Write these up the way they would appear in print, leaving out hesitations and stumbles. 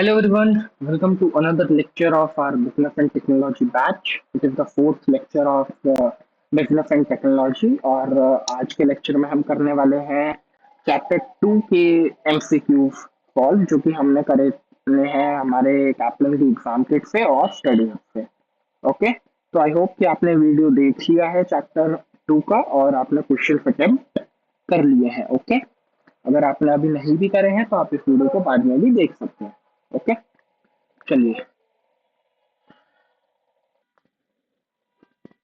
Hello everyone, welcome to another lecture of our Business and Technology batch. It is the fourth lecture of Business and Technology और आज के lecture में हम करने वाले हैं चैप्टर 2 के एमसीक्यू सॉल्व जो कि हमने करे हैं हमारे कैप्लन की एग्जाम किट से और स्टडी से। ओके, तो आई होप कि आपने वीडियो देख लिया है चैप्टर 2 का और आपने क्वेश्चन अटेम्प्ट कर लिए हैं। ओके, अगर आपने अभी नहीं भी करे हैं तो आप इस वीडियो को बाद में भी देख सकते हैं। ओके, चलिए।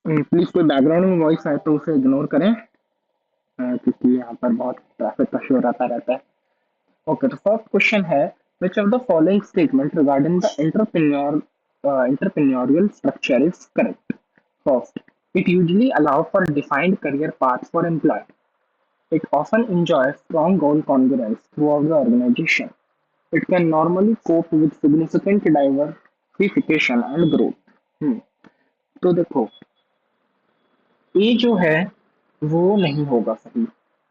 प्लीज कोई बैकग्राउंड में वॉइस आए तो उसे इग्नोर करें, क्योंकि यहाँ पर बहुत ट्रैफिक का शोर आता रहता है। ओके, तो फर्स्ट क्वेश्चन है which of the following statement regarding the entrepreneurial structure is correct? First, it usually allows for defined career paths for employees. It often enjoys strong goal congruence throughout the organization. It can normally cope with significant diversification and growth. Hmm. तो देखो, ये जो है वो नहीं होगा सही।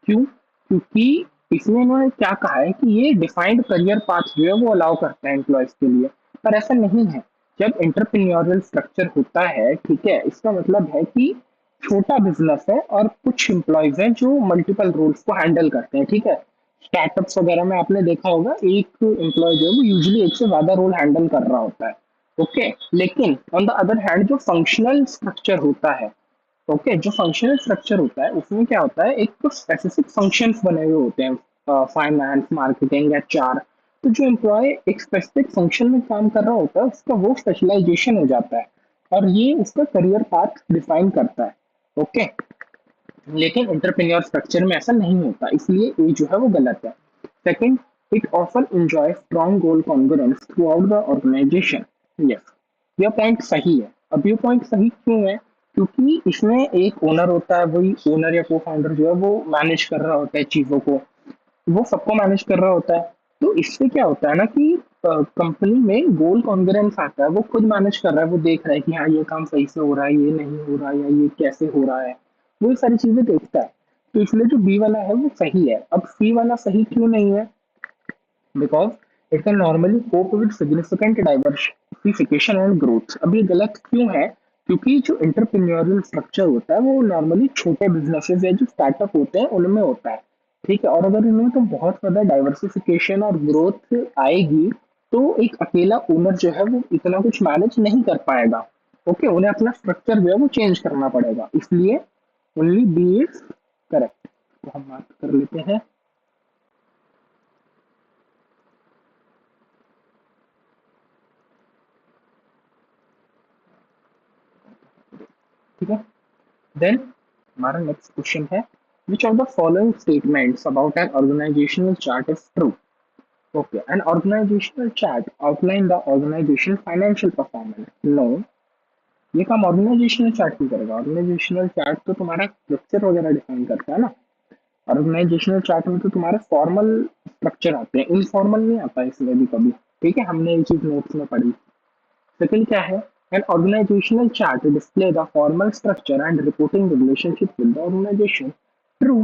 क्यों? क्योंकि इसमें इन्होंने क्या कहा है कि ये डिफाइंड करियर पाथ जो है वो अलाउ करता है एम्प्लॉयज के लिए, पर ऐसा नहीं है। जब एंटरप्रेन्योरियल स्ट्रक्चर होता है, ठीक है, इसका मतलब है कि छोटा बिजनेस है और कुछ एम्प्लॉयज हैं जो मल्टीपल रोल्स को हैंडल करते हैं। ठीक है, स्टार्टअप्स वगैरह में आपने देखा होगा एक एम्प्लॉय जो है वो यूजुअली एक से ज्यादा रोल हैंडल कर रहा होता है। ओके, लेकिन ऑन द अदर हैंड जो फंक्शनल स्ट्रक्चर होता है, ओके, जो फंक्शनल स्ट्रक्चर होता है उसमें क्या होता है, एक तो स्पेसिफिक फंक्शंस बने हुए होते हैं, फाइनेंस, मार्केटिंग, एचआर। तो जो एम्प्लॉय एक स्पेसिफिक फंक्शन में काम कर रहा होता है उसका वो स्पेशलाइजेशन हो जाता है और ये उसका करियर पाथ डिफाइन करता है। ओके, लेकिन एंटरप्रेन्योर स्ट्रक्चर में ऐसा नहीं होता, इसलिए ये जो है वो गलत है। Second, it often enjoy strong goal congruence throughout the organisation. Yes, यह पॉइंट सही है। अब ये पॉइंट सही क्यों है? क्योंकि इसमें एक ओनर होता है, वही ओनर या को फाउंडर जो है वो मैनेज कर रहा होता है चीजों को, वो सबको मैनेज कर रहा होता है। तो इससे क्या होता है ना कि कंपनी में गोल कॉन्ग्रुएंस आता है, वो खुद मैनेज कर रहा है, वो देख रहा है कि हाँ ये काम सही से हो रहा है, ये नहीं हो रहा है, या ये कैसे हो रहा है, वो ये सारी चीजें देखता है। तो इसलिए जो बी वाला है वो सही है। अब सी वाला सही क्यों नहीं है? Because it can normally cope with significant diversification and growth. अब ये गलत क्यों है? क्योंकि जो एंटरप्रेन्योरियल स्ट्रक्चर होता है वो नॉर्मली छोटे बिजनेसेस या जो स्टार्टअप होते हैं उनमें होता है। ठीक है, और अगर इनमें तो बहुत ज्यादा डाइवर्सिफिकेशन और ग्रोथ आएगी तो एक अकेला ओनर जो है वो इतना कुछ मैनेज नहीं कर पाएगा। ओके, उन्हें अपना स्ट्रक्चर जो है वो चेंज करना पड़ेगा, इसलिए ओनली बी इज करेक्ट। तो हम बात कर लेते हैं। ठीक है, देन हमारा नेक्स्ट क्वेश्चन है which of the following statements about an organisational chart is true? Okay, an organisational chart outline the organisation financial performance. No, ये काम ऑर्गेनाइजेशनल चार्ट क्यों करेगा? ऑर्गेनाइजेशनल चार्ट तो तुम्हारा स्ट्रक्चर वगैरह डिफाइन करता है ना। ऑर्गेनाइजेशनल चार्ट में तो तुम्हारे फॉर्मल स्ट्रक्चर आते हैं, इनफॉर्मल नहीं आता इसमें भी कभी। ठीक है, हमने ये चीज नोट्स में पढ़ी। सेकंड क्या है? An organizational chart display the formal structure and reporting relationship with the organization. True,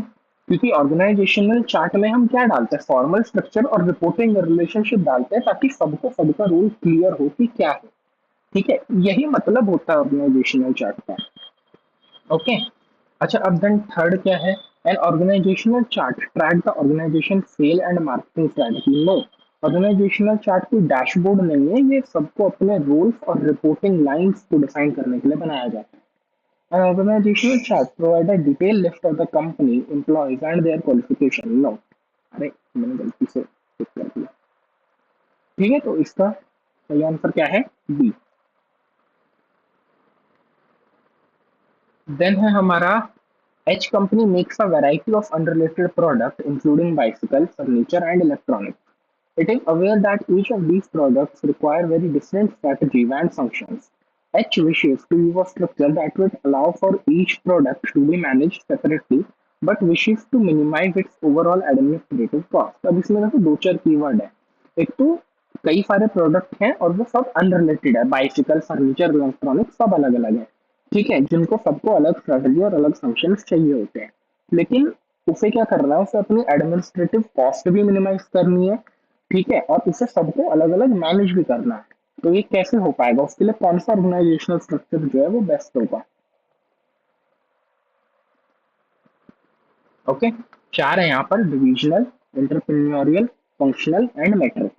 क्योंकि ऑर्गेनाइजेशनल चार्ट में हम क्या डालते हैं, फॉर्मल स्ट्रक्चर और रिपोर्टिंग रिलेशनशिप डालते हैं ताकि सबको सबका रोल क्लियर हो कि क्या है। ठीक है, यही मतलब होता है ऑर्गेनाइजेशनल चार्ट का। ओके, अच्छा, अब देन थर्ड क्या है? An organisational chart track the organisation sale and marketing strategy. No, organisational chart कोई डैशबोर्ड नहीं है, ये सबको अपने रोल्स और रिपोर्टिंग लाइंस को डिफाइन करने के लिए बनाया जाता है। An organisational chart provide a detail list of the company employees and their qualification. No, अरे मैंने गलती से टिक कर दिया। ठीक है, तो इसका सही आंसर क्या है? बी। देन है हमारा H company makes a variety of unrelated products including bicycle, furniture and electronics. It is aware that each of these products require very different strategies and functions. H wishes to use a structure that would allow for each product to be managed separately but wishes to minimize its overall administrative cost. अब इसमें देखो दो चार keyword है। एक तो कई सारे प्रोडक्ट हैं और वो सब अनरिलेटेड है, बाइसिकल, फर्नीचर, इलेक्ट्रॉनिक सब अलग अलग है। ठीक है, जिनको सबको अलग स्ट्रेटजी और अलग फंक्शंस चाहिए होते हैं। लेकिन उसे क्या करना है, उसे अपनी एडमिनिस्ट्रेटिव कॉस्ट भी मिनिमाइज करनी है। ठीक है, और इसे सबको अलग अलग मैनेज भी करना है। तो ये कैसे हो पाएगा, उसके लिए कौन सा ऑर्गेनाइजेशनल स्ट्रक्चर जो है वो बेस्ट होगा। ओके, चार है यहाँ पर, divisional, entrepreneurial, functional and matrix.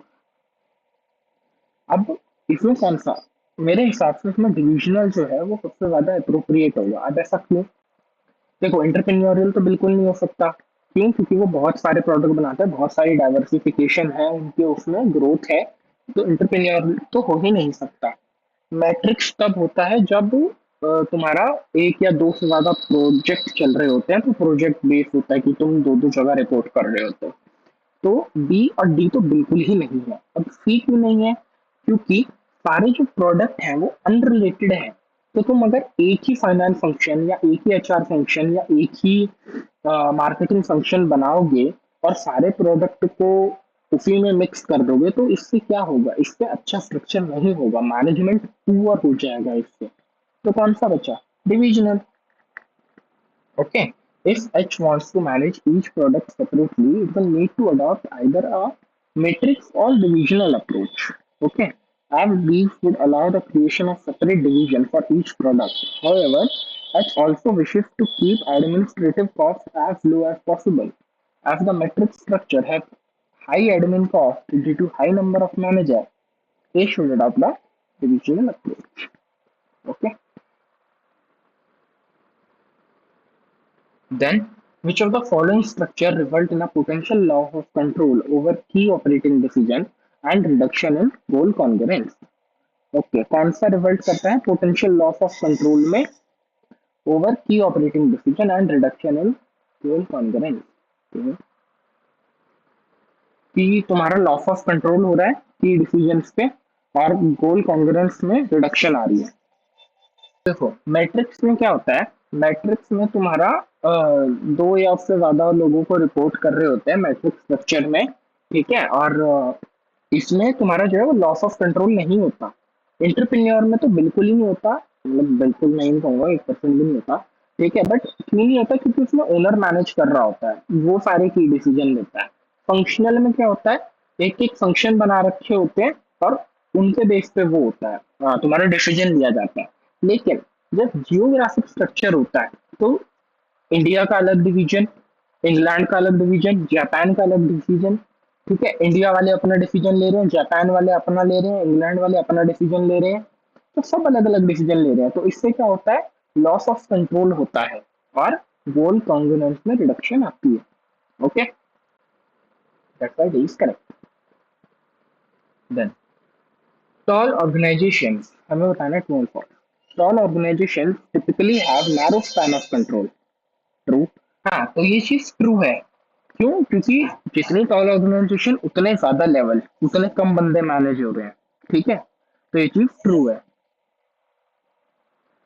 अब इसमें कौन सा, मेरे हिसाब से इसमें डिविजनल जो है वो सबसे ज्यादा अप्रोप्रिएट होगा। अब ऐसा क्यों? देखो, एंटरप्रेन्योरियल तो बिल्कुल नहीं हो सकता। क्यों? क्योंकि वो बहुत सारे प्रोडक्ट बनाता है, बहुत सारी डाइवर्सिफिकेशन है उनके, उसमें ग्रोथ है। तो एंटरप्रेन्योरियल तो हो ही नहीं सकता। मैट्रिक्स तब होता है जब तुम्हारा एक या दो से ज्यादा प्रोजेक्ट चल रहे होते हैं, तो प्रोजेक्ट बेस होता है कि तुम दो दो जगह रिपोर्ट कर रहे होते हो। तो बी और डी तो बिल्कुल ही नहीं है। अब सी क्यों नहीं है? क्योंकि सारे जो प्रोडक्ट हैं वो अनरिलेटेड हैं। तो तुम अगर एक ही फाइनेंस फंक्शन या एक ही एचआर फंक्शन या एक ही मार्केटिंग फंक्शन बनाओगे और सारे प्रोडक्ट को उसी में मिक्स कर दोगे, तो इससे क्या होगा, इससे अच्छा स्ट्रक्चर नहीं होगा, मैनेजमेंट पुअर हो जाएगा इससे। तो कौन सा बचा? Divisional. Okay, if H wants to manage each product separately, it will need to adopt either a matrix or divisional approach. Okay, and these would allow the creation of separate division for each product. However, H also wishes to keep administrative costs as low as possible. As the matrix structure has high admin cost due to high number of managers, they should adopt the divisional approach. Okay. Then, which of the following structure result in a potential loss of control over key operating decision and reduction in goal congruence? Okay, कौन सा result करता है potential loss of control में over की operating decision and reduction in goal congruence? कि तुम्हारा loss of control हो रहा है की डिसीजंस पे, और गोल कॉन्ग्रेंस में रिडक्शन आ रही है। देखो, मैट्रिक्स में क्या होता है, मैट्रिक्स में तुम्हारा दो या उससे ज्यादा लोगों को रिपोर्ट कर रहे होते हैं मैट्रिक्स स्ट्रक्चर में। ठीक है, और इसमें तुम्हारा जो है वो लॉस ऑफ कंट्रोल नहीं होता। एंटरप्रेन्योर में तो बिल्कुल ही नहीं होता, मतलब बिल्कुल नहीं कहूंगा, 1% भी नहीं होता। ठीक है, बट क्यों नहीं होता? क्योंकि उसमें ओनर मैनेज कर रहा होता है, वो सारे की डिसीजन लेता है। फंक्शनल में क्या होता है, एक एक फंक्शन बना रखे होते हैं और उनके बेस पे वो होता है, तुम्हारा डिसीजन लिया जाता है। लेकिन जब जियोग्राफिक स्ट्रक्चर होता है, तो इंडिया का अलग डिवीजन, इंग्लैंड का अलग डिवीजन, जापान का अलग डिसीजन। ठीक है, इंडिया वाले अपना डिसीजन ले रहे हैं, जापान वाले अपना ले रहे हैं, इंग्लैंड वाले अपना डिसीजन ले रहे हैं। तो सब अलग अलग डिसीजन ले रहे हैं, तो इससे क्या होता है, लॉस ऑफ कंट्रोल होता है और गोल कॉन्ग्रुएंस में रिडक्शन आती है। Okay, that's why D is correct. Then tall organisations, हमें बताना है ट्रू और false. Tall organisations typically have narrow span of control. True. हाँ, तो ये चीज ट्रू है। क्यों? क्योंकि जितनी टॉल ऑर्गेनाइजेशन उतने ज्यादा लेवल, उतने कम बंदे मैनेज हो रहे हैं। ठीक है, तो ये चीज ट्रू है।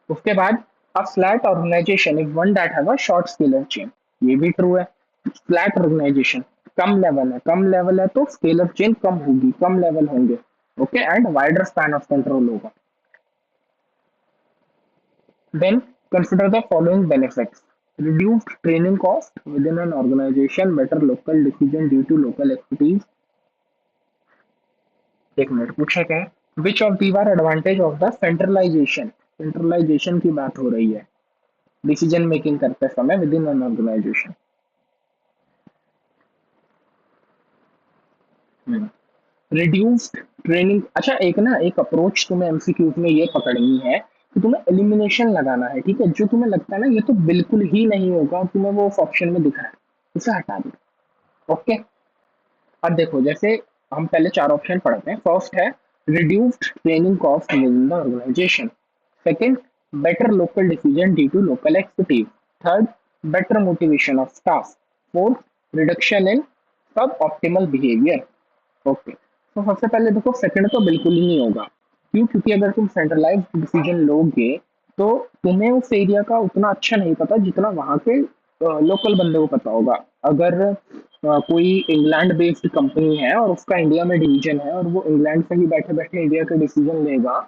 उसके बाद a flat organisation is one that have a short scalar chain. ये भी ट्रू है। फ्लैट ऑर्गेनाइजेशन कम लेवल है, कम लेवल है तो स्केलर चेन कम होगी, कम लेवल होंगे। Okay, and wider span of control होगा। Then consider the following benefits. Reduced training cost within an organization, better local decision due to local expertise. एक minute, पूछा क्या है? Which of these are advantage of the centralization? Centralization की बात हो रही है डिसीजन मेकिंग करते समय within an organisation. Reduced training, अच्छा एक ना, एक अप्रोच तुम्हें एमसीक्यूज में ये पकड़नी है कि तुम्हें एलिमिनेशन लगाना है। ठीक है, जो तुम्हें लगता है ना ये तो बिल्कुल ही नहीं होगा, तुम्हें वो उस ऑप्शन में दिख रहा है, उसे हटा दो। ओके, अब देखो, जैसे हम पहले चार ऑप्शन पढ़ते हैं। फर्स्ट है reduced training cost within the organisation. Second, better local decision due to local expertise. Third, better motivation of staff. Fourth, reduction in suboptimal behaviour. Okay, तो सबसे पहले देखो, सेकंड तो बिल्कुल ही नहीं होगा। क्यों? क्योंकि अगर तुम सेंट्रलाइज डिसीजन लोगे तो तुम्हें उस एरिया का उतना अच्छा नहीं पता जितना वहां के लोकल बंदे को पता होगा। अगर कोई इंग्लैंड बेस्ड कंपनी है और उसका इंडिया में डिवीजन है और वो इंग्लैंड से ही बैठे बैठे इंडिया के डिसीजन लेगा,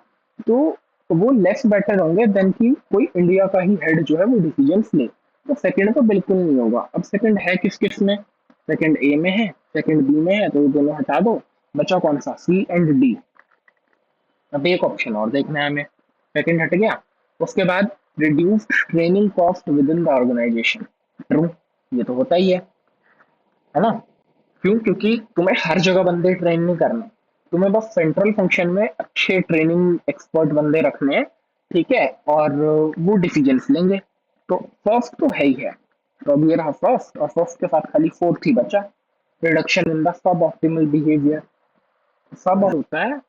तो वो लेस बेटर होंगे देन कि कोई इंडिया का ही हेड जो है वो डिसीजन ले। तो सेकंड तो बिल्कुल नहीं होगा। अब सेकंड है किस किस में? सेकंड ए में है, सेकंड बी में है, तो ये दोनों हटा दो। बचा कौन सा, सी एंड डी। अब एक ऑप्शन और देखना है हमें, सेकंड हट गया। उसके बाद reduced training cost within the organisation. True, ये तो होता ही है ना। क्यों? क्योंकि तुम्हें हर जगह बंदे ट्रेन नहीं करने, तुम्हें बस सेंट्रल फंक्शन में अच्छे ट्रेनिंग एक्सपर्ट बंदे रखने हैं, ठीक है, और वो डिसीजंस लेंगे। तो फर्स्ट तो है ही है। तो अब ये रहा फर्स्ट, और फर्स्ट के साथ खाली फोर्थ ही बचा, reduction in the sub optimal behaviour. सब होता है,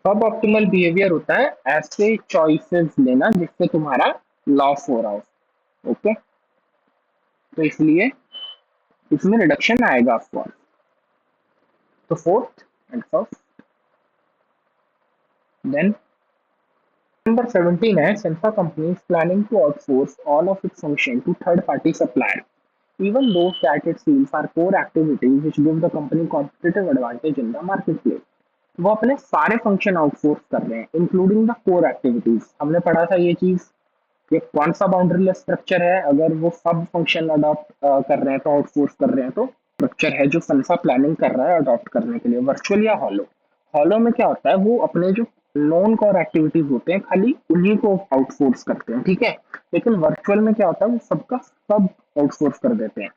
सब ऑप्टिमल बिहेवियर होता है ऐसे चॉइसेस लेना जिससे तुम्हारा लॉस हो रहा हो। ओके, तो इसलिए इसमें रिडक्शन आएगा ऑफ। तो fourth and first. Then number 17 है, Sensa company is planning to outsource all of its function to third-party suppliers, even those that it feels are core activities which give the company competitive advantage in the marketplace. वो अपने सारे function outsource कर रहे हैं including the core activities. हमने पढ़ा था ये चीज, ये कौन सा बाउंड्रीलेस स्ट्रक्चर है, अगर वो सब फंक्शन अडॉप्ट कर रहे हैं तो आउटसोर्स कर रहे हैं, तो स्ट्रक्चर है जो संसा प्लानिंग कर रहा है अडॉप्ट करने के लिए, वर्चुअल या हॉलो। हॉलो में क्या होता है, वो अपने जो नॉन कोर एक्टिविटीज होते हैं खाली उन्हीं को आउटसोर्स करते हैं, ठीक है। लेकिन वर्चुअल में क्या होता है, वो सबका सब आउटसोर्स कर देते हैं।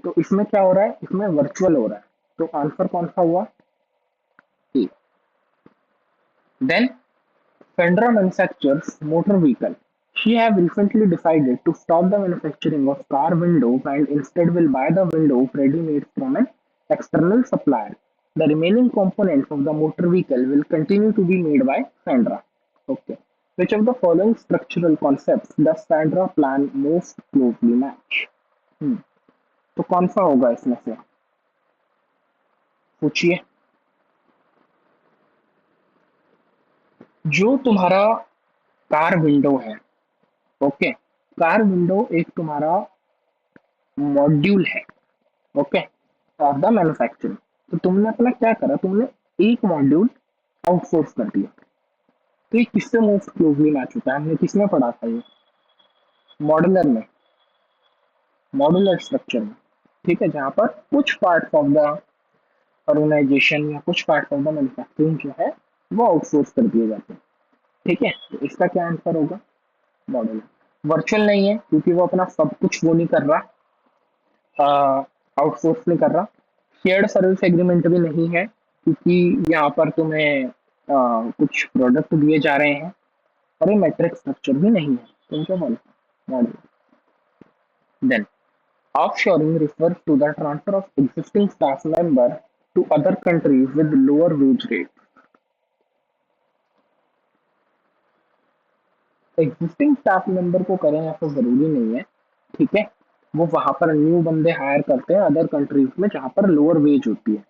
तो इसमें क्या हो रहा है, इसमें वर्चुअल हो रहा है। तो आंसर कौन सा हुआ, A. Then Sandra manufactures motor vehicle. She have recently decided to stop the manufacturing of car windows and instead will buy the windows ready-made from an external supplier. The remaining components of the motor vehicle will continue to be made by Sandra. Okay. Which of the following structural concepts does Sandra plan most closely match? Hmm. तो कौन सा होगा इसमें से, पूछिए। जो तुम्हारा car window है, ओके, कार विंडो एक तुम्हारा मॉड्यूल है, ओके, ऑफ द मैन्युफैक्चरिंग। तो तुमने अपना क्या करा, तुमने एक मॉड्यूल आउटसोर्स कर दिया। तो ये किससे मोस्ट क्लोजली मैच होता है, हमने किसमें पढ़ा था ये, मॉडुलर में, मॉडुलर स्ट्रक्चर में, ठीक है, जहां पर कुछ पार्ट ऑफ द ऑर्गेनाइजेशन या कुछ पार्ट ऑफ द मैन्युफैक्चरिंग जो है वो आउटसोर्स कर दिए जाते हैं, ठीक है। तो इसका क्या आंसर होगा, मॉडुलर। वर्चुअल नहीं है क्योंकि वो अपना सब कुछ वो नहीं कर रहा, आउटसोर्स नहीं कर रहा। शेयर्ड सर्विस एग्रीमेंट भी नहीं है क्योंकि यहाँ पर तुम्हें कुछ प्रोडक्ट दिए जा रहे हैं, और ये मैट्रिक स्ट्रक्चर भी नहीं है, तुम क्या बोलो model. Then offshoring refers to the transfer of existing staff member to other countries with lower wage rate। Existing staff member को करें ऐसा जरूरी नहीं है, ठीक है। वो वहां पर न्यू बंदे हायर करते हैं अदर कंट्रीज में जहां पर लोअर वेज होती है।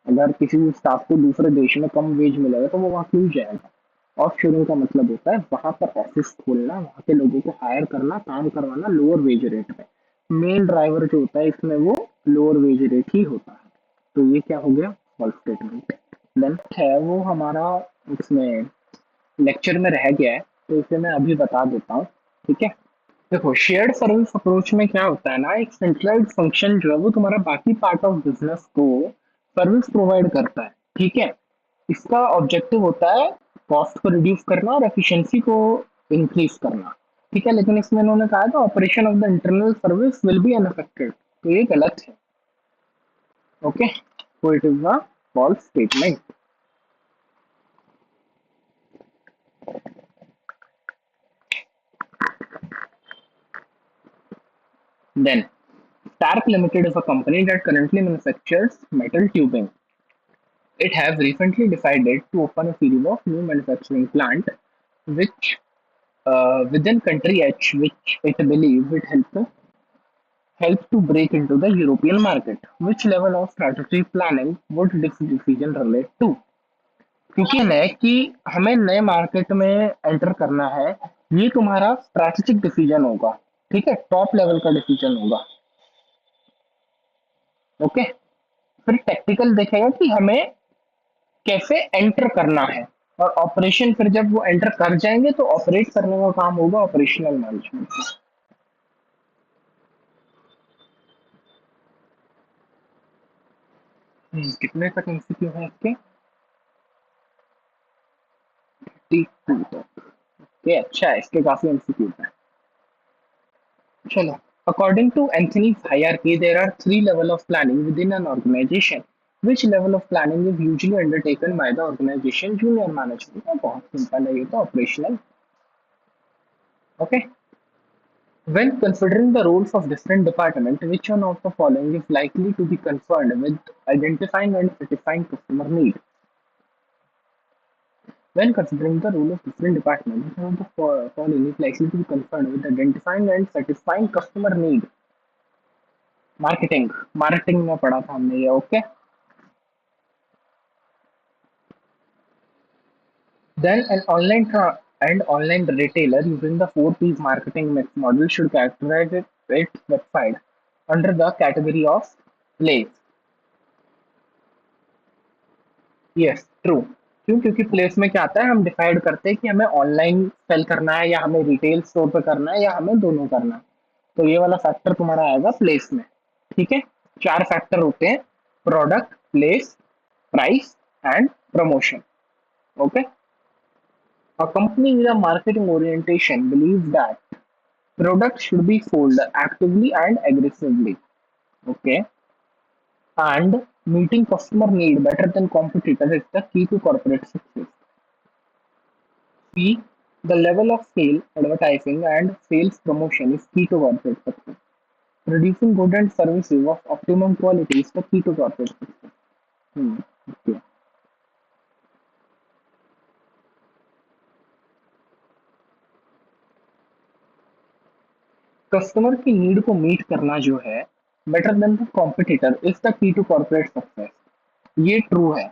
अगर किसी स्टाफ को दूसरे देश में कम वेज मिलेगा तो वो वहाँ क्यों जाएगा। ऑफ शोरिंग का मतलब होता है वहां पर ऑफिस खोलना, वहां के लोगों को हायर करना, काम करवाना लोअर वेज रेट पे। मेन ड्राइवर जो होता है इसमें वो लोअर वेज रेट ही होता है। तो ये क्या हो गया, फॉल्स स्टेटमेंट। देन है वो हमारा इसमें लेक्चर में रह गया है, तो इसे मैं अभी बता देता हूँ, ठीक है। देखो शेयर्ड सर्विस अप्रोच में क्या होता है ना, एक सेंट्रलाइज्ड फंक्शन जो है वो तुम्हारा बाकी पार्ट ऑफ बिजनेस को सर्विस प्रोवाइड करता है, ठीक है। इसका ऑब्जेक्टिव होता है कॉस्ट को रिड्यूस करना और एफिशिएंसी को इंक्रीज करना, ठीक है। लेकिन इसमें इन्होंने कहा था operation of the internal service will be unaffected, तो ये गलत है, ओके। तो it is a false statement. Then Stark Limited is a company that currently manufactures metal tubing. It has recently decided to open a series of new manufacturing plant, which within country H, which it believes it help to break into the European market. Which level of strategy planning would this decision relate to? क्योंकि है कि हमें नए market में enter करना है, ये तुम्हारा स्ट्रैटेजिक डिसीजन होगा, ठीक है, टॉप लेवल का डिसीजन होगा, ओके। फिर टेक्निकल देखेगा कि हमें कैसे एंटर करना है, और ऑपरेशन फिर जब वो एंटर कर जाएंगे तो ऑपरेट करने का काम होगा ऑपरेशनल मैनेजमेंट का। कितने तक एमसीक्यू है इसके? 32 तक। ये अच्छा है, इसके काफी एमसीक्यू है। चलो, according to Anthony's hierarchy, there are three levels of planning within an organization. Which level of planning is usually undertaken by the organization junior management? बहुत सिंपल है ये तो, operational. Okay. When considering the roles of different departments, which one of the following is likely to be concerned with identifying and satisfying customer need? When considering the role of different departments, which one of the following is likely to be concerned with identifying and satisfying customer need? Marketing. Marketing में पढ़ा था हमने ये। Okay. Then an and online retailer using the four P's marketing mix model should characterize its website under the category of place. Yes, true। क्यों? क्योंकि place में क्या आता है, हम डिसाइड करते हैं कि हमें ऑनलाइन सेल करना है या हमें रिटेल स्टोर पे करना है या हमें दोनों करना है। तो ये वाला फैक्टर तुम्हारा आएगा प्लेस में। ठीक है। चार फैक्टर होते हैं: product, place, price and promotion. Okay. A company with a marketing orientation believes that products should be sold actively and aggressively. Okay. And meeting customer need better than competitors is the key to corporate success. C. The level of sale, advertising, and sales promotion is key to corporate success. Producing goods and services of optimum quality is the key to corporate success. Hmm. Okay. Customer की need को meet करना जो है better than the competitor is the key to corporate success. ये true है।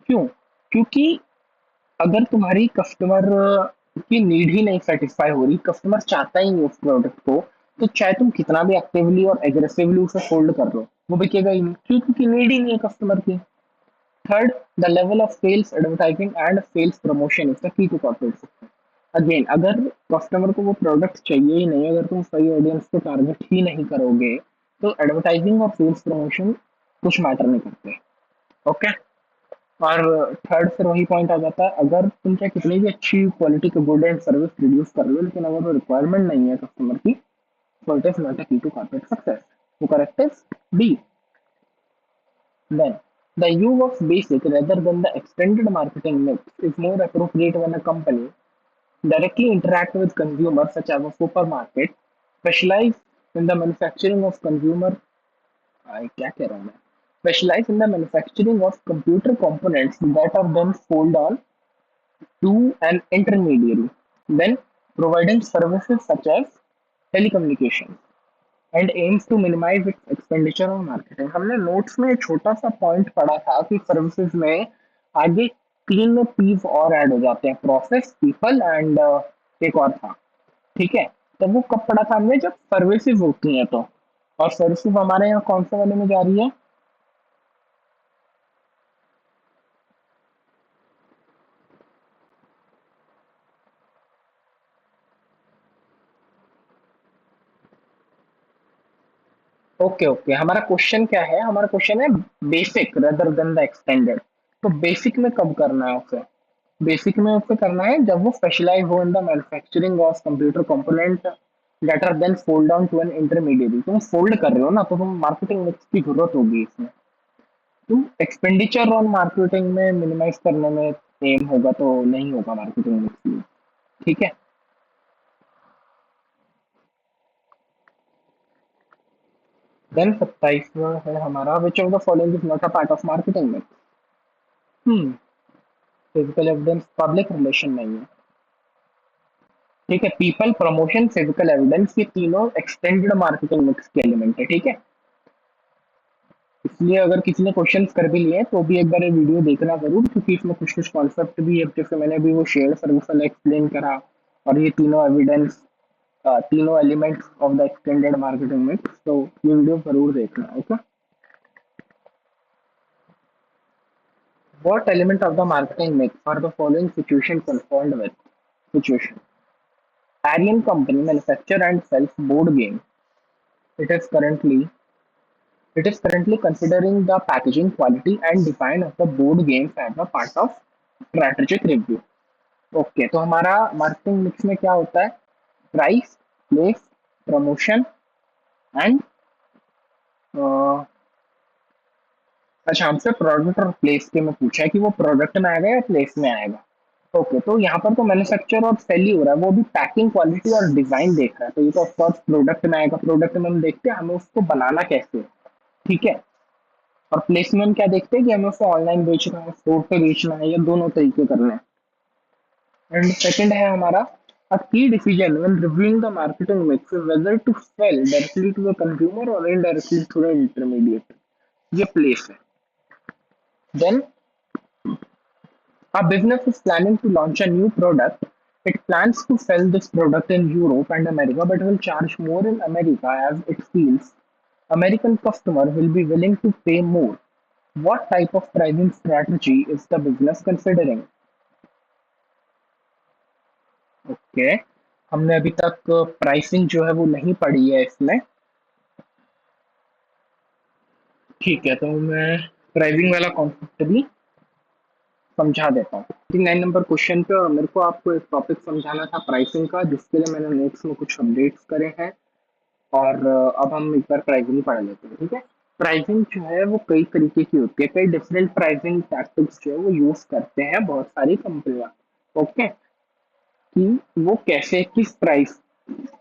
क्यों? क्योंकि अगर तुम्हारी कस्टमर की नीड ही नहीं सेटिस्फाई हो रही, कस्टमर चाहता ही नहीं उस प्रोडक्ट को, तो चाहे तुम कितना भी एक्टिवली और एग्रेसिवली उसे होल्ड कर लो, वो बिकेगा ही नहीं। क्यों? क्योंकि नीड ही नहीं है कस्टमर की। Third, the level of sales, advertising and sales promotion is the key to corporate success. Again, अगर कस्टमर को वो प्रोडक्ट चाहिए ही नहीं, अगर तुम सही ऑडियंस को टारगेट ही नहीं करोगे, तो एडवर्टाइजिंग और सेल्स प्रमोशन कुछ मैटर नहीं करते। ओके। और थर्ड फिर वही पॉइंट आ जाता है, अगर तुम चाहे कितनी भी अच्छी क्वालिटी का गुड एंड सर्विस प्रोड्यूस कर लो, लेकिन अगर वो रिक्वायरमेंट नहीं है कस्टमर की, so it is not a key to corporate success. So correct is B. Then the use of basic rather than the extended marketing mix is more appropriate when a company directly interact with consumers such as a supermarket, specialize in the manufacturing of consumer क्या कह रहा हूँ मैं, specialize in the manufacturing of computer components that are then sold on to an intermediary, then providing services such as telecommunications and aims to minimize its expenditure on marketing। हमने notes में एक छोटा सा पॉइंट पढ़ा था कि services में आगे तीन पीस और ऐड हो जाते हैं: प्रोसेस, पीपल एंड एक और था। ठीक है। तो वो कब पढ़ा था हमने? जब सर्विसेज होती हैं तो। और सर्विसेज हमारे यहाँ कौन से वाले में जा रही है? ओके ओके, हमारा क्वेश्चन क्या है? हमारा क्वेश्चन है basic rather than the extended. तो बेसिक में कब करना है उसे? बेसिक में उसे करना है जब वो स्पेशलाइज हो in the manufacturing of computer component that are then sold down to an intermediate. तुम फोल्ड कर रहे हो ना, तो तुम मार्केटिंग मिक्स की जरूरत होगी इसमें। तुम एक्सपेंडिचर ऑन मार्केटिंग में मिनिमाइज करने में एम होगा तो नहीं होगा मार्केटिंग मिक्स। ठीक है। देन 27वां है हमारा, विच of the following is not a part of marketing mix? Hmm. Physical evidence public relation नहीं है। ठीक है। पीपल, प्रमोशन, फिजिकल एविडेंस, ये तीनों एक्सटेंडेड मार्केटिंग मिक्स के एलिमेंट है। ठीक है। इसलिए अगर किसी ने क्वेश्चन कर भी लिए तो भी एक बार ये वीडियो देखना जरूर, क्योंकि इसमें कुछ कुछ कॉन्सेप्ट भी है, जैसे मैंने भी वो शेयर सर्विस वाला एक्सप्लेन करा, और ये तीनों एविडेंस, तीनों elements of the extended marketing mix. तो ये वीडियो जरूर देखना। Okay. What element of the marketing mix are the following situation concerned with? Situation. Arian Company manufacture and sells board game. It is currently It is currently considering the packaging quality and design of the board games as a part of strategic review. Okay, तो हमारा marketing mix में क्या होता है? Price, place, promotion and, अच्छा हमसे product और place के में पूछा है कि वो प्रोडक्ट में आएगा या प्लेस में आएगा। ओके, तो यहाँ पर तो मैन्युफैक्चर और सेल ही हो रहा है, वो भी पैकिंग क्वालिटी और डिजाइन देख रहा है, तो ये तो ऑफकोर्स प्रोडक्ट में आएगा। प्रोडक्ट में हम देखते हैं हमें उसको बनाना कैसे है, ठीक है। और प्लेस में हम क्या देखते हैं कि हमें उसको ऑनलाइन बेचना है, स्टोर पे बेचना है, या दोनों तरीके करना है। एंड सेकंड है हमारा, a key decision when reviewing the marketing mix is whether to sell directly to the consumer or indirectly through an intermediate. ये प्लेस है। Then a business is planning to launch a new product. It plans to sell this product in Europe and America, but will charge more in America as it feels American customer will be willing to pay more. What type of pricing strategy is the business considering? Okay, हमने अभी तक pricing जो है वो नहीं पढ़ी है इसमें, ठीक है, तो मैं प्राइसिंग वाला कॉन्सेप्ट भी समझा देता हूँ। 9 नंबर क्वेश्चन पे, और मेरे को आपको एक टॉपिक समझाना था प्राइसिंग का, जिसके लिए मैंने नोट्स में कुछ अपडेट्स करे हैं। और अब हम एक बार प्राइसिंग पढ़ लेते हैं, ठीक है। प्राइसिंग जो है वो कई तरीके की होती है, कई डिफरेंट प्राइसिंग टैक्टिक्स जो है वो यूज करते हैं बहुत सारी कंपनियां। ओके, कि वो कैसे किस प्राइस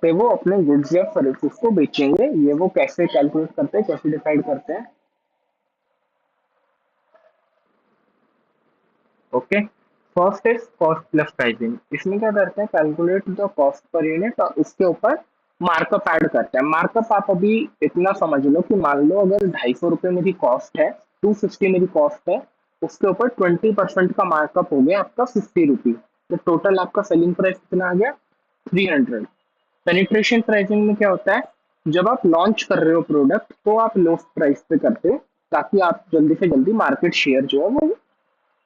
पे वो अपने गुड्स या सर्विसेज को बेचेंगे, ये वो कैसे कैलकुलेट करते हैं, कैसे डिसाइड करते हैं। Okay, first is cost plus pricing. इसमें क्या करते हैं, calculate the cost per unit और उसके ऊपर मार्कअप ऐड करते हैं। मार्कअप आप अभी इतना समझ लो कि मान लो अगर 250 मेरी कॉस्ट है, 250 मेरी कॉस्ट है, उसके ऊपर 20% का मार्कअप हो गया आपका 50 रुपी, तो टोटल आपका सेलिंग प्राइस कितना आ गया? 300। पेनिट्रेशन प्राइसिंग में क्या होता है, जब आप लॉन्च कर रहे हो प्रोडक्ट तो आप लो प्राइस पे करते हो, ताकि आप जल्दी से जल्दी मार्केट शेयर जो है वो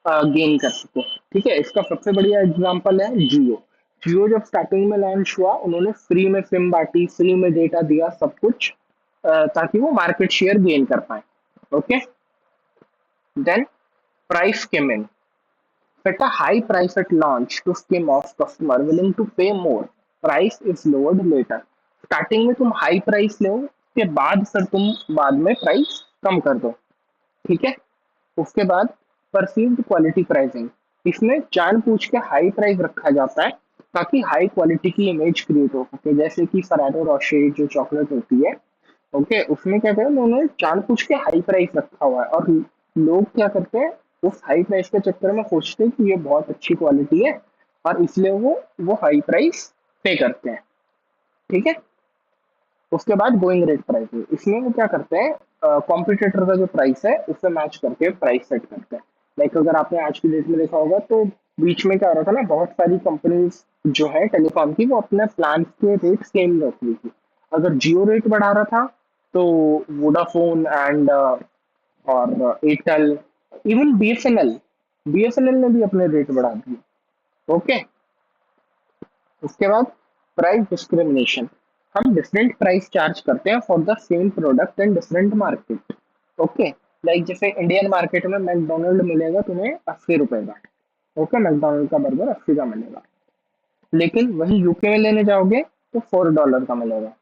गेन कर सको, ठीक है। इसका सबसे बढ़िया एग्जांपल है जियो। जियो जब स्टार्टिंग में लॉन्च हुआ, उन्होंने फ्री में सिम बांटी, फ्री में डेटा दिया, सब कुछ ताकि वो मार्केट शेयर गेन कर पाए। Okay, then price came in, set a high price at launch to skim off customer willing to pay more. Price is lowered later. Starting में तुम हाई प्राइस लो, उसके बाद फिर तुम बाद में प्राइस कम कर दो, ठीक है। उसके बाद परसीव्ड क्वालिटी प्राइसिंग, इसमें जानबूझ के हाई प्राइस रखा जाता है ताकि हाई क्वालिटी की इमेज क्रिएट हो सके, जैसे कि फरारो रोशे जो चॉकलेट होती है, ओके, उसमें क्या करें उन्होंने जानबूझ के हाई प्राइस रखा हुआ है, और लोग क्या करते हैं, उस हाई प्राइस के चक्कर में सोचते हैं कि ये बहुत अच्छी क्वालिटी है, और इसलिए वो हाई प्राइस पे करते हैं, ठीक है। उसके बाद गोइंग रेट प्राइसिंग, इसमें वो क्या करते हैं, कॉम्पिटिटर का जो प्राइस है उससे मैच करके प्राइस सेट करते हैं। लाइक अगर आपने आज की डेट में देखा होगा तो बीच में क्या हो रहा था ना, बहुत सारी कंपनीज जो है टेलीकॉम की, वो अपने प्लान के रेट सेम रख रही थी। अगर जियो रेट बढ़ा रहा था तो वोडाफोन एंड और एयरटेल, इवन बीएसएनएल, बीएसएनएल ने भी अपने रेट बढ़ा दिए। ओके, उसके बाद प्राइस डिस्क्रिमिनेशन, हम डिफरेंट प्राइस चार्ज करते हैं for the same product in different market. Okay, like जैसे इंडियन मार्केट में मैकडोनल्ड मिलेगा तुम्हें 80 रुपए का, ओके, मैकडोनल्ड का बर्गर 80 का मिलेगा, लेकिन वही यूके में लेने जाओगे तो $4 का मिलेगा,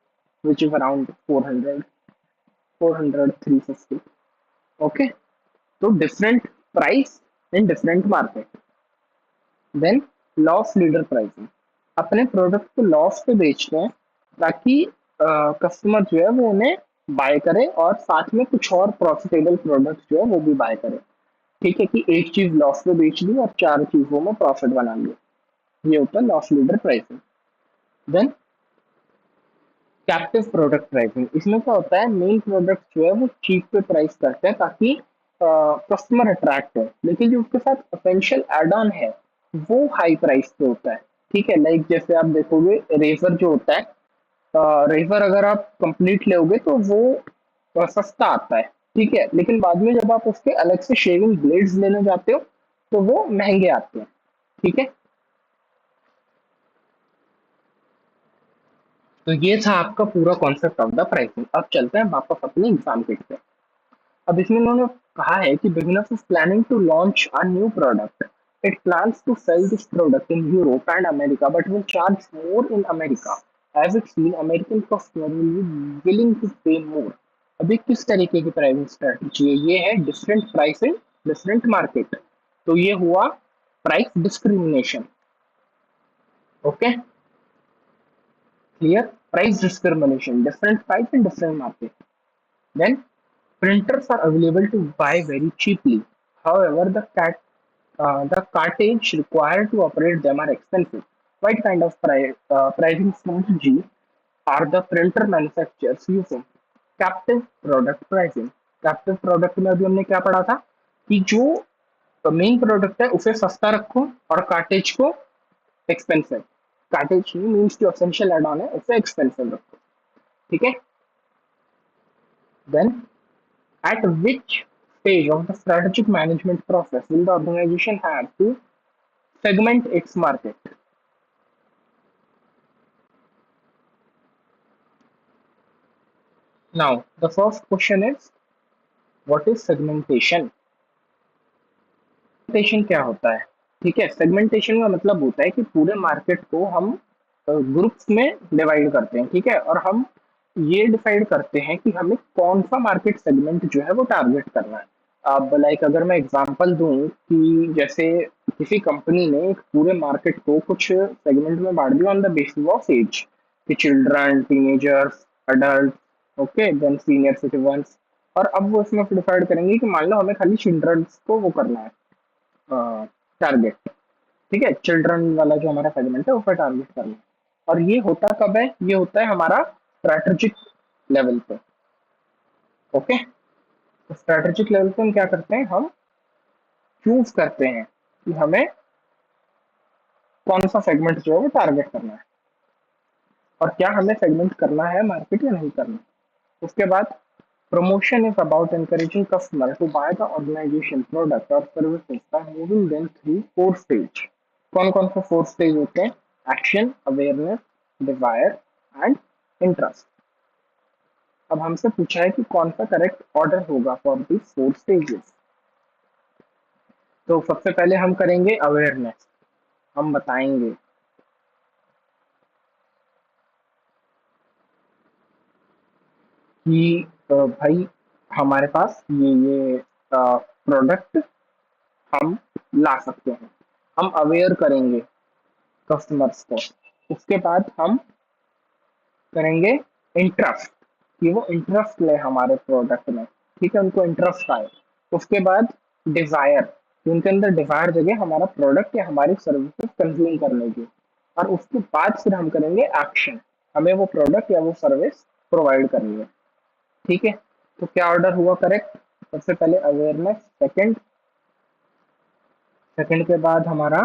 विच इज अराउंड 400 350। ओके, तो different price in different market. Then loss leader pricing, अपने प्रोडक्ट को लॉस पे बेचते हैं ताकि कस्टमर जो है वो उन्हें बाय करे, और साथ में कुछ और प्रॉफिटेबल प्रोडक्ट जो है वो भी बाय करे, ठीक है, कि एक चीज लॉस पे बेच दी और चार चीजों में प्रॉफिट बना लिया। ये होता है loss leader pricing. Then captive product pricing, इसमें क्या होता है, मेन प्रोडक्ट जो है वो चीप पे प्राइस करते हैं ताकि कस्टमर अट्रैक्ट हो, लेकिन जो उसके साथ पोटेंशियल एड ऑन है वो हाई प्राइस पे होता है, ठीक है। लाइक जैसे आप देखोगे रेजर जो होता है, रेजर अगर आप कंप्लीट लोगे तो वो सस्ता आता है, ठीक है, लेकिन बाद में जब आप उसके अलग से शेविंग ब्लेड्स लेने जाते हो तो वो महंगे आते हैं, ठीक है। तो ये था आपका पूरा कॉन्सेप्ट ऑफ द प्राइसिंग। अब चलते हैं वापस अपने एग्जाम किट पे। अब इसमें उन्होंने कहा है कि business is planning to launch a new product. It plans to sell this product in Europe and America but will charge more in America as it seen American customer will be willing to pay more. अभी किस तरीके की pricing strategy है? ये है different price in different market. तो ये हुआ price discrimination. Okay, clear? Price discrimination, different price in different market. Then printers are available to buy very cheaply. However, the cartridge required to operate them are expensive. What kind of pricing strategy are the printer manufacturers using? Captive product pricing. Captive product में अभी हमने क्या पढ़ा था कि जो main product है उसे सस्ता रखो और कार्टेज को एक्सपेंसिव. कार्टेज ही मीन्स जो एसेंशियल एड ऑन है उसे एक्सपेंसिव रखो. ठीक है. Then at which stage of the strategic management process will the organization have to segment its market? Now, the first question is what is segmentation? Segmentation क्या होता है? ठीक है, सेगमेंटेशन का मतलब होता है कि पूरे मार्केट को हम ग्रुप्स में डिवाइड करते हैं. ठीक है, और हम ये डिसाइड करते हैं कि हमें कौन सा मार्केट सेगमेंट जो है वो टारगेट करना है. अब लाइक अगर मैं एग्जांपल दूं कि जैसे किसी कंपनी ने एक पूरे मार्केट को कुछ सेगमेंट में बांट दिया on the basis of age कि children, teenagers, adult, okay, then senior citizens. और अब वो इसमें डिसाइड करेंगे कि मान लो हमें खाली चिल्ड्रंस को वो करना है टारगेट. ठीक है, चिल्ड्रन वाला जो हमारा सेगमेंट है उस पर टारगेट करना है. और ये होता कब है? ये होता है हमारा स्ट्रैटेजिक लेवल पे. ओके, तो स्ट्रैटेजिक लेवल पे हम क्या करते हैं? हम चूज करते हैं कि हमें कौन सा सेगमेंट जो है वो टारगेट करना है और क्या हमें सेगमेंट करना है मार्केट या नहीं करना. उसके बाद promotion is about encouraging customer to buy the organization product or services by moving them through four stage. कौन कौन से फोर स्टेज होते हैं? Action, awareness, desire and interest. अब हमसे पूछा है कि कौन सा करेक्ट ऑर्डर होगा फॉर दिस फोर स्टेजेस. तो सबसे पहले हम करेंगे अवेयरनेस. हम बताएंगे कि भाई हमारे पास ये प्रोडक्ट हम ला सकते हैं. हम अवेयर करेंगे कस्टमर्स को. उसके बाद हम करेंगे इंटरेस्ट कि वो इंटरेस्ट ले हमारे प्रोडक्ट में. ठीक है, उनको इंटरेस्ट आए. उसके बाद डिजायर कि उनके अंदर डिजायर जगह हमारा प्रोडक्ट या हमारी सर्विसेज कंज्यूम करने की. और उसके बाद फिर हम करेंगे एक्शन, हमें वो प्रोडक्ट या वो सर्विस प्रोवाइड करनी है. ठीक है, तो क्या ऑर्डर हुआ करेक्ट? सबसे पहले अवेयरनेस, सेकंड, सेकंड के बाद हमारा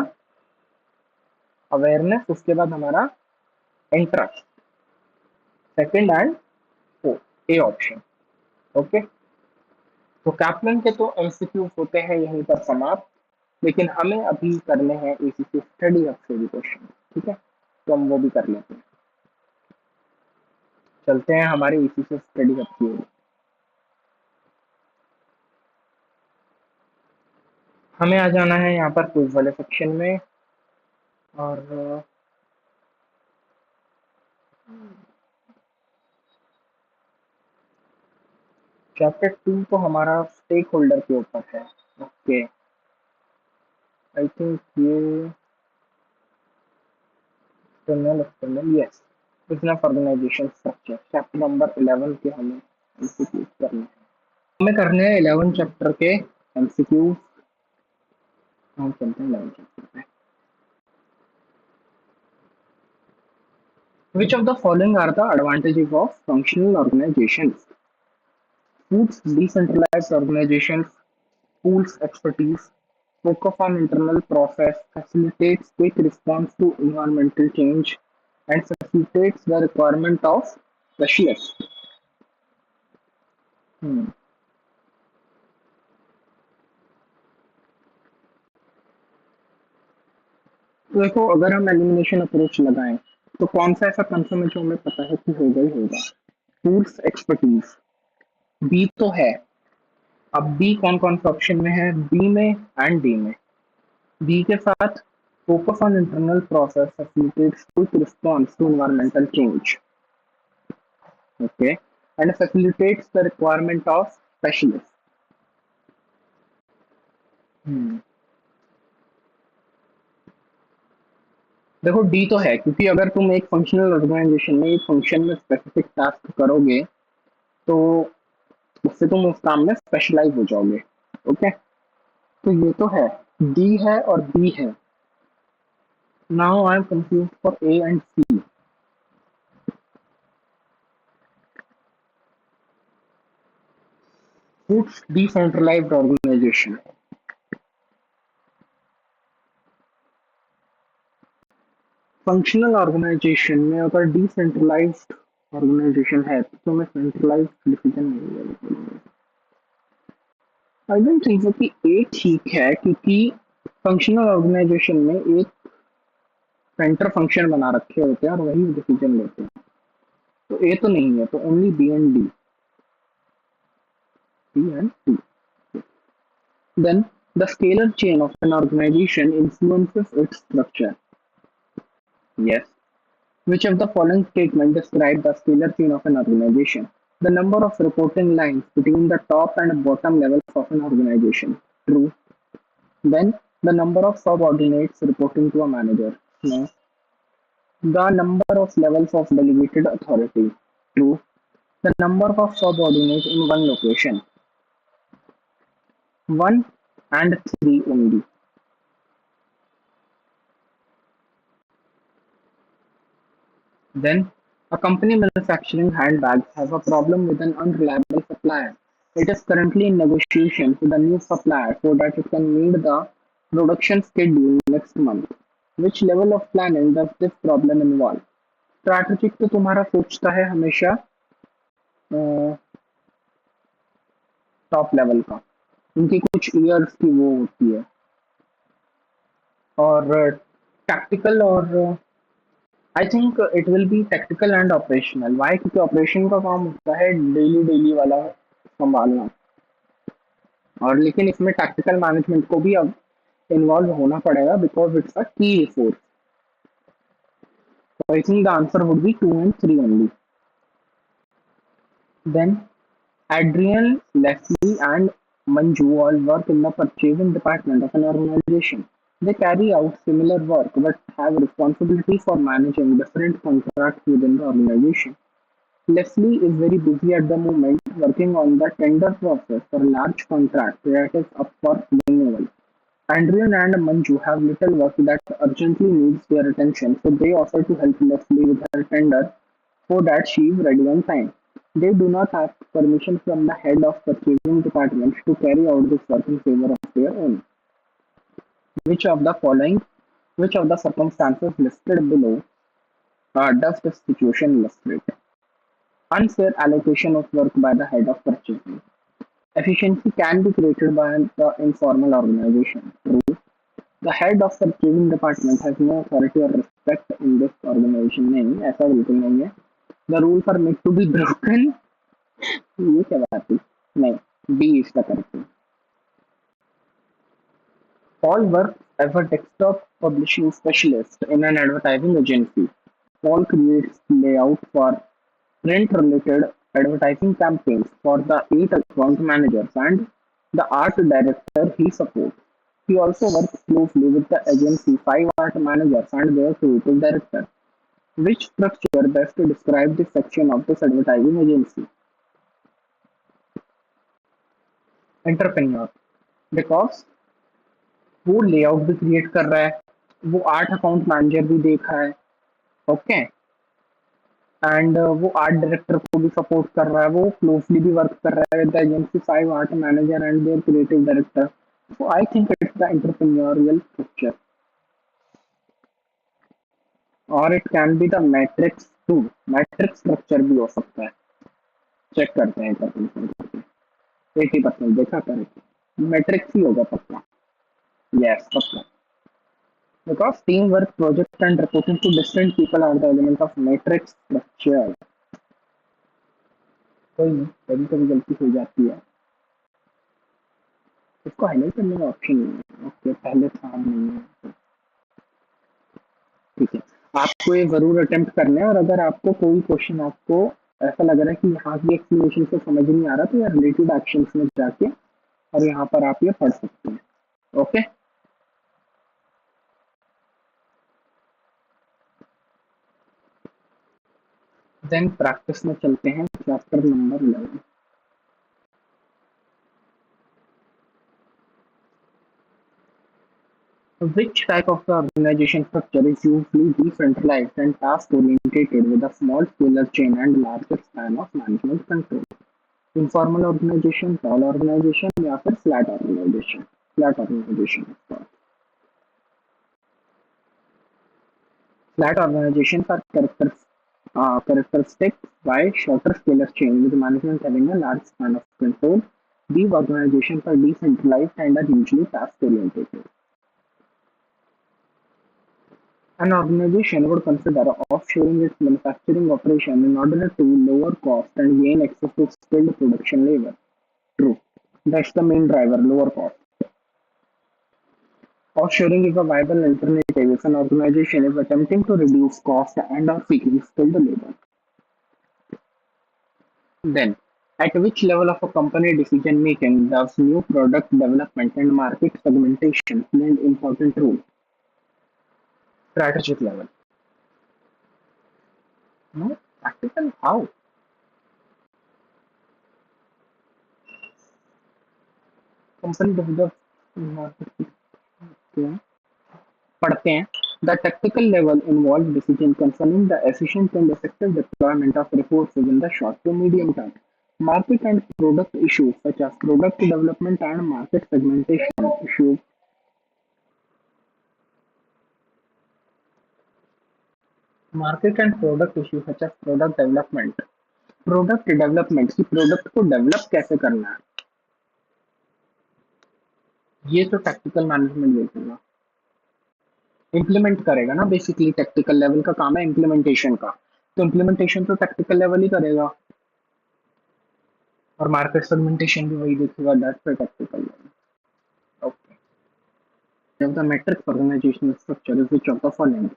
अवेयरनेस, उसके बाद हमारा interest, second and fourth, A option. Okay, तो कैप्लन के तो एमसीक्यूज होते हैं यहीं पर समाप्त. लेकिन हमें अभी करने हैं एसीसी स्टडी हब से भी क्वेश्चन. ठीक है, तो हम वो भी कर लेते हैं. चलते हैं हमारे एसीसी स्टडी हब की ओर. हमें आ जाना है यहाँ पर क्विज वाले सेक्शन में. और चैप्टर 2 तो हमारा स्टेक होल्डर के ऊपर है. ओके, आई थिंक ये external yes, business organisation structure, chapter number 11 के हमें एमसीक्यू करने हैं. हमें करने हैं 11 चैप्टर के एमसीक्यू. हम चलते हैं 11 चैप्टर पे. Which of the following are the advantages of functional organizations? Boosts decentralized organizations, pools expertise, focus on internal process, facilitates quick response to environmental change, and facilitates the requirement of specialists. Hmm. तो देखो, अगर हम elimination approach लगाएं तो कौन सा ऐसा confirm है जो हमें पता है कि होगा ही होगा? टूल्स एक्सपर्टीज, बी तो है. अब बी कौन कौन से ऑप्शन में है, बी में एंड डी में। बी के साथ focus on internal process facilitates quick response to environmental change, okay, and facilitates the requirement of specialist. देखो डी तो है, क्योंकि अगर तुम एक फंक्शनल ऑर्गेनाइजेशन में एक फंक्शन में स्पेसिफिक टास्क करोगे तो उससे तुम उस काम में स्पेशलाइज हो जाओगे। ओके, तो ये तो है, डी है और बी है। Now I am confuse for A and C. It's decentralised organisation. Functional organisation में अगर डिसेंट्रलाइज्ड ऑर्गेनाइजेशन है तो तुम्हें सेंट्रलाइज्ड डिसीजन नहीं लेना पड़ेगा। आई डोंट थिंक सो कि ए ठीक है, क्योंकि फंक्शनल ऑर्गेनाइजेशन में एक सेंटर फंक्शन बना रखे होते हैं और वही डिसीजन लेते हैं। तो ए तो नहीं है, तो only B and D. B and D. Then the scalar chain of an organization influences its structure. Yes. Which of the following statement describe the scalar chain of an organization? The number of reporting lines between the top and bottom levels of an organization. True. Then the number of subordinates reporting to a manager. No. The number of levels of delegated authority. True. The number of subordinates in one location. 1 and 3 only. Then, a company manufacturing handbags has a problem with an unreliable supplier. It is currently in negotiations with a new supplier so that it can meet the production schedule next month. Which level of planning does this problem involve? Strategic तो तुम्हारा सोचता है हमेशा top level का, उनकी कुछ years की वो होती है। और टैक्टिकल और I think it will be tactical and operational. Why? क्योंकि ऑपरेशन का काम होता है डेली डेली वाला संभालना, और लेकिन इसमें टैक्टिकल मैनेजमेंट को भी अब इन्वॉल्व होना पड़ेगा बिकॉज इट्स अ की resource. So I think the answer would be 2 and 3 only. Then Adrian, Leslie, and Manju all work in the purchasing department of an organization. They carry out similar work but have responsibility for managing different contracts within the organization. Leslie is very busy at the moment working on the tender process for a large contract that is up for renewal. Adrian and Manju have little work that urgently needs their attention, so they offer to help Leslie with her tender so that she is ready on time. They do not ask permission from the head of purchasing department to carry out this work in favor of their own. Which of the following, which of the circumstances listed below does this situation illustrate? Unfair allocation of work by the head of purchasing. Efficiency can be created by the informal organization. True. The head of purchasing department has no authority or respect in this organization. नहीं, ऐसा बिल्कुल नहीं है। The rules are made to be broken. ये क्या बात है? नहीं, B is the correct one. Paul works as a desktop publishing specialist in an advertising agency. Paul creates layout for print-related advertising campaigns for the 8 account managers and the art director he supports. He also works closely with the agency 5 art managers and their creative director. Which structure best describes this section of this advertising agency? Entrepreneur. Because वो layout भी create कर रहा है, वो 8 account manager भी देखा है, okay, and वो आर्ट डायरेक्टर को भी सपोर्ट कर रहा है, वो क्लोजली भी वर्क कर रहा है with the agency 5 art manager and their creative director. So I think it's the entrepreneurial structure, और it can be the matrix too. Matrix structure भी हो सकता है। चेक करते हैं, 80% देखा, करेक्ट मैट्रिक्स ही होगा पक्का। यस पक्का। Because teamwork, project and reporting to different people are the element of matrix structure. कोई नहीं, कभी कभी गलती हो जाती है। इसको हाईलाइट करने का ऑप्शन नहीं है। ओके, पहले था अब नहीं है। ठीक है, आपको ये जरूर अटेम्प्ट करना है, और अगर आपको कोई क्वेश्चन आपको ऐसा लग रहा है कि यहाँ की एक्सप्लेनेशन से समझ नहीं आ रहा, तो यार रिलेटेड एक्शंस में जाके और यहाँ पर आप ये पढ़ सकते हैं। ओके, देन प्रैक्टिस में चलते हैं, chapter number 11। Which type of the organization structure is usually decentralized and task-oriented with a small scalar chain and larger span of management control? Informal organization, tall organization या फिर flat organization? Flat organization of course. Flat organizations are characteristic by shorter scalar chain with management having a large span of control. These organizations are decentralized and are usually task-oriented. An organization would consider offshoring its manufacturing operation in order to lower costs and gain access to skilled production labor. True. That's the main driver, lower cost. Offshoring is a viable alternative if an organization is attempting to reduce costs and or seeking skilled labor. Then, at which level of a company decision making does new product development and market segmentation play an important role? Strategic level. No? Practical? How? Company develops market. पढ़ते हैं. The tactical level involves decision concerning the efficient and effective deployment of resources in the short to medium term. Market and product issues such as product development and market segmentation issues. Market and product issues such as product development. Product development की product को develop कैसे करना है, ये तो tactical management देखेगा, implement करेगा ना, बेसिकली टेक्निकल लेवल का काम है इम्प्लीमेंटेशन का, तो इम्प्लीमेंटेशन तो टेक्निकल लेवल ही करेगा, और मार्केट सेगमेंटेशन भी वही देखेगा, that's the technical level. Okay, जब the matrix organisational structure is which of the following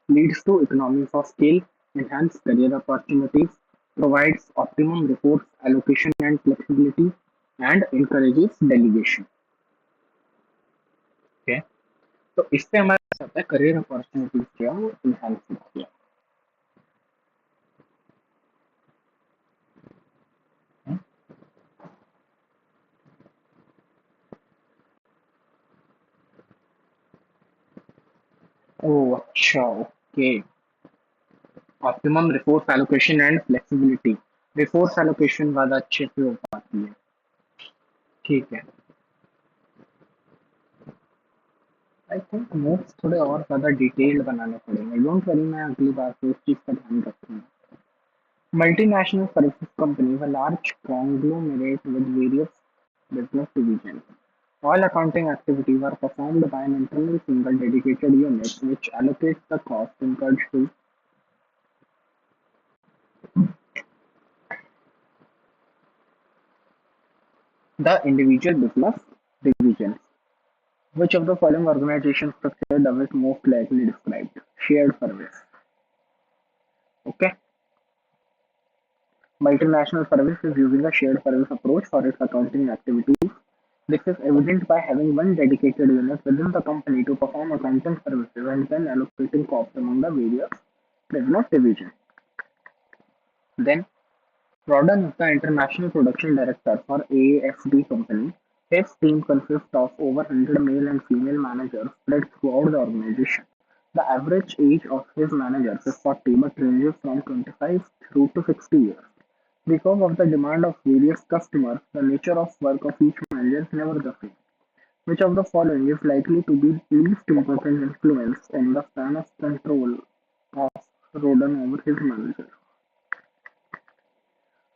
leads to economies of scale, enhance career opportunities, provides optimum resource allocation and flexibility, and encourages delegation. Okay? तो इससे हमारे साथ है career opportunities क्या वो enhance किया. ओह अच्छा, okay. Optimum resource allocation and flexibility, resource allocation ज्यादा अच्छे से हो पाती है. ठीक है, आई थिंक नोट्स थोड़े और ज्यादा डिटेल्ड बनाने पड़ेंगे, डोंट वरी, मैं अगली बार से उस चीज का ध्यान रखूंगा. Multinational services company is a large conglomerate with various business divisions. All accounting activities are performed by an internal single dedicated unit which allocates the cost incurred to the individual business divisions. Which of the following organization structure does it most likely describe? Shared service. Okay. Multinational service is using a shared service approach for its accounting activities. This is evident by having one dedicated unit within the company to perform accounting services and then allocating costs among the various business divisions. Then, Rodden is the international production director for AFD company. His team consists of over 100 male and female managers spread throughout the organization. The average age of his managers is 40 but ranges from 25 through to 60 years. Because of the demand of various customers, the nature of work of each manager is never the same. Which of the following is likely to be least important influence on the span of control of Rodin over his manager?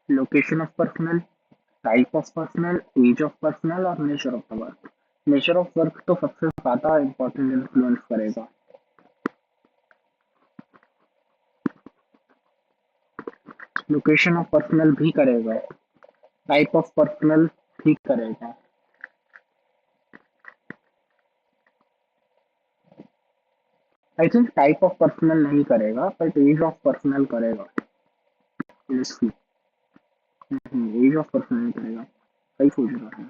Location of personnel, type of personnel, age of personnel और nature of the work. Nature of work तो सबसे ज़्यादा important influence करेगा. Location of personnel भी करेगा. Type of personnel भी करेगा. I think type of personnel नहीं करेगा बट एज ऑफ पर्सनल करेगा। Let's see. Age of personnel नहीं करेगा, सही सोच रहा है।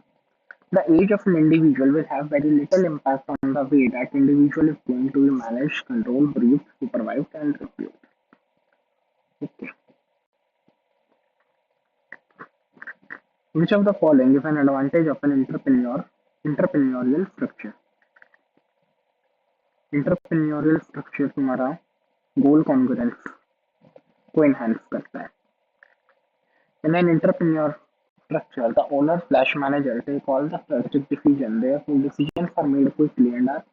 The age of an individual will have very little impact on the way that individual is going to be managed, controlled, briefed, supervised, and reviewed. Okay. Which of the following is an advantage of an entrepreneurial structure? Entrepreneurial structure तुम्हारा goal congruence को enhance करता है। In an entrepreneur structure, the owner slash manager take all the strategic decisions. Therefore, decisions are made quickly and are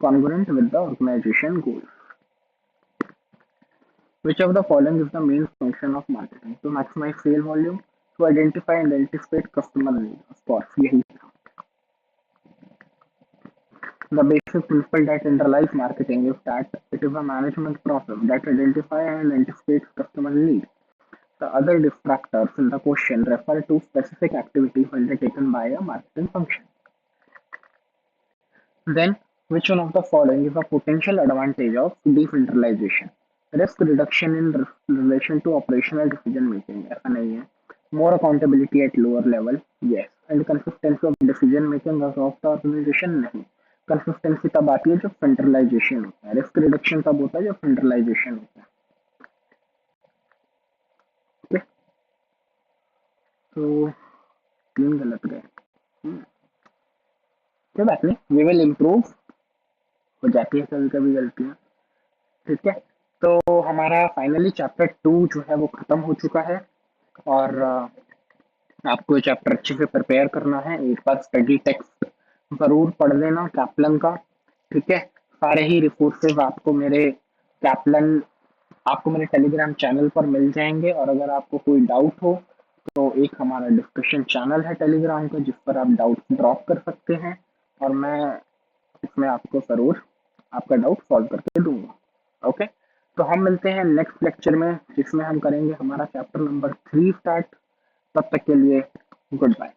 congruent with the organization goals. Which of the following is the main function of marketing? To maximize sale volume, to identify and anticipate customer need. Of course, यही the basic principle that underlies marketing is that it is a management process that identifies and anticipates customer need. The other distractors in the question refer to specific activities undertaken by a marketing function. Then, which one of the following is a potential advantage of decentralization? Risk reduction in relation to operational decision making. ऐसा नहीं है. More accountability at lower level. Yes. And consistency of decision making across the organization. नहीं. Consistency तब आती है जब centralization होता है. Risk reduction तब होता है जब centralization होता है. Okay? तो तीन गलत गए. कोई बात नहीं. We will improve. हो जाती है कभी कभी गलतियां. ठीक है, तो हमारा फाइनली चैप्टर 2 जो है वो खत्म हो चुका है। और आपको ये चैप्टर अच्छे से प्रिपेयर करना है। एक बार स्टडी टेक्स्ट जरूर पढ़ लेना कैप्लन का। ठीक है, सारे ही रिसोर्सेज आपको मेरे टेलीग्राम चैनल पर मिल जाएंगे। और अगर आपको कोई डाउट हो तो एक हमारा डिस्कशन चैनल है टेलीग्राम का जिस पर आप डाउट ड्रॉप कर सकते हैं और मैं इसमें आपको जरूर आपका डाउट सॉल्व करके दूंगा। ओके, तो हम मिलते हैं नेक्स्ट लेक्चर में जिसमें हम करेंगे हमारा चैप्टर नंबर 3 स्टार्ट। तब तक के लिए गुड बाय।